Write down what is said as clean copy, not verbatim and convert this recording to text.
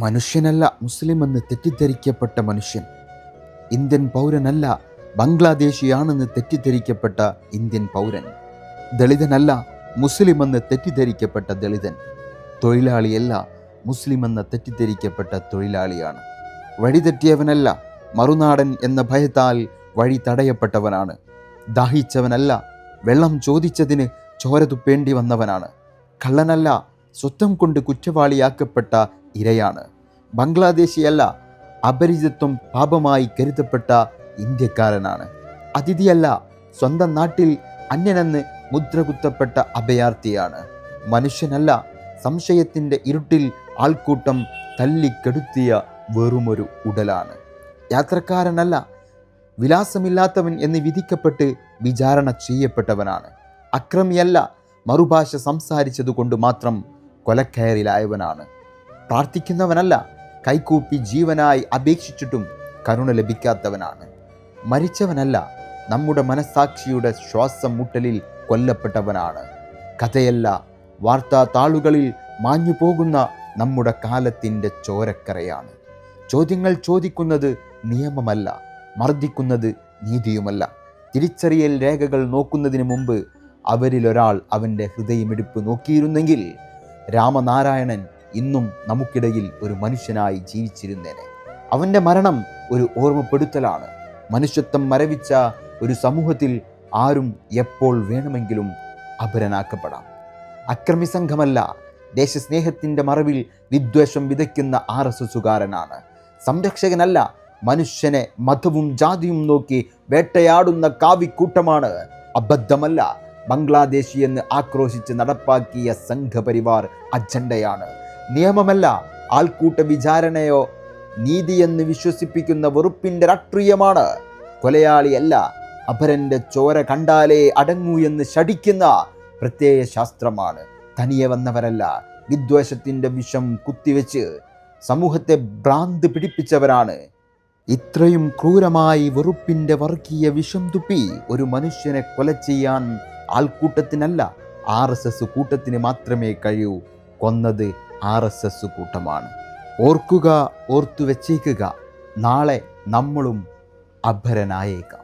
മനുഷ്യനല്ല മുസ്ലിമെന്ന് തെറ്റിദ്ധരിക്കപ്പെട്ട മനുഷ്യൻ, Indian പൗരനല്ല ബംഗ്ലാദേശിയാണെന്ന് തെറ്റിദ്ധരിക്കപ്പെട്ട Indian പൗരൻ, ദളിതനല്ല മുസ്ലിമെന്ന് തെറ്റിദ്ധരിക്കപ്പെട്ട ദളിതൻ, തൊഴിലാളിയല്ല മുസ്ലിമെന്ന് തെറ്റിദ്ധരിക്കപ്പെട്ട തൊഴിലാളിയാണ്. വഴിതെറ്റിയവനല്ല മറുനാടൻ എന്ന ഭയത്താൽ വഴി തടയപ്പെട്ടവനാണ്. ദാഹിച്ചവനല്ല വെള്ളം ചോദിച്ചതിന് ചോര തുപ്പേണ്ടി വന്നവനാണ്. കള്ളനല്ല സ്വത്വം കൊണ്ട് കുറ്റവാളിയാക്കപ്പെട്ട ഇരയാണ്. ബംഗ്ലാദേശിയല്ല അപരിചിതത്വം പാപമായി കരുതപ്പെട്ട ഇന്ത്യക്കാരനാണ്. അതിഥിയല്ല സ്വന്തം നാട്ടിൽ അന്യനെന്ന് മുദ്രകുത്തപ്പെട്ട അഭയാർത്ഥിയാണ്. മനുഷ്യനല്ല സംശയത്തിൻ്റെ ഇരുട്ടിൽ ആൾക്കൂട്ടം തല്ലിക്കെടുത്തിയ വെറുമൊരു ഉടലാണ്. യാത്രക്കാരനല്ല വിലാസമില്ലാത്തവൻ എന്ന് വിധിക്കപ്പെട്ട് വിചാരണ ചെയ്യപ്പെട്ടവനാണ്. അക്രമിയല്ല മറുഭാഷ സംസാരിച്ചതുകൊണ്ട് മാത്രം കൊലക്കയറിലായവനാണ്. പ്രാർത്ഥിക്കുന്നവനല്ല കൈകൂപ്പി ജീവനായി അപേക്ഷിച്ചിട്ടും കരുണ ലഭിക്കാത്തവനാണ്. മരിച്ചവനല്ല നമ്മുടെ മനസാക്ഷിയുടെ ശ്വാസം മുട്ടലിൽ കൊല്ലപ്പെട്ടവനാണ്. കഥയല്ല വാർത്താ താളുകളിൽ മാഞ്ഞു പോകുന്ന നമ്മുടെ കാലത്തിൻ്റെ ചോരക്കറയാണ്. ചോദ്യങ്ങൾ ചോദിക്കുന്നത് നിയമമല്ല, മർദ്ദിക്കുന്നത് നീതിയുമല്ല. തിരിച്ചറിയൽ രേഖകൾ നോക്കുന്നതിന് മുമ്പ് അവരിലൊരാൾ അവൻ്റെ ഹൃദയമിടിപ്പ് നോക്കിയിരുന്നെങ്കിൽ രാമനാരായണൻ ഇന്നും നമുക്കിടയിൽ ഒരു മനുഷ്യനായി ജീവിച്ചിരുന്നേനെ. അവൻ്റെ മരണം ഒരു ഓർമ്മപ്പെടുത്തലാണ്. മനുഷ്യത്വം മരവിച്ച ഒരു സമൂഹത്തിൽ ആരും എപ്പോൾ വേണമെങ്കിലും അപരനാക്കപ്പെടാം. അക്രമി സംഘമല്ല ദേശസ്നേഹത്തിൻ്റെ മറവിൽ വിദ്വേഷം വിതയ്ക്കുന്ന RSSകാരനാണ്. സംരക്ഷകനല്ല മനുഷ്യനെ മതവും ജാതിയും നോക്കി വേട്ടയാടുന്ന കാവിക്കൂട്ടമാണ്. അബദ്ധമല്ല ബംഗ്ലാദേശി എന്ന് ആക്രോശിച്ച് നടപ്പാക്കിയ സംഘപരിവാർ അജണ്ടയാണ്. നിയമമല്ല ആൾക്കൂട്ട വിചാരണയോ നീതിയെന്ന് വിശ്വസിപ്പിക്കുന്ന വെറുപ്പിൻ്റെ രാഷ്ട്രീയമാണ്. കൊലയാളിയല്ല അപരൻ്റെ ചോര കണ്ടാലേ അടങ്ങൂ എന്ന് ശഠിക്കുന്ന പ്രത്യയ ശാസ്ത്രമാണ്. തനിയെ വന്നവരല്ല വിദ്വേഷത്തിൻ്റെ വിഷം കുത്തിവെച്ച് സമൂഹത്തെ ഭ്രാന്ത് പിടിപ്പിച്ചവരാണ്. ഇത്രയും ക്രൂരമായി വെറുപ്പിൻ്റെ വർഗീയ വിഷം തുപ്പി ഒരു മനുഷ്യനെ കൊല ചെയ്യാൻ ആൾക്കൂട്ടത്തിനല്ല RSS കൂട്ടത്തിന് മാത്രമേ കഴിയൂ. കൊന്നത് RSS കൂട്ടമാണ്. ഓർക്കുക, ഓർത്തു വെച്ചേക്കുക, നാളെ നമ്മളും അപരനായേക്കാം.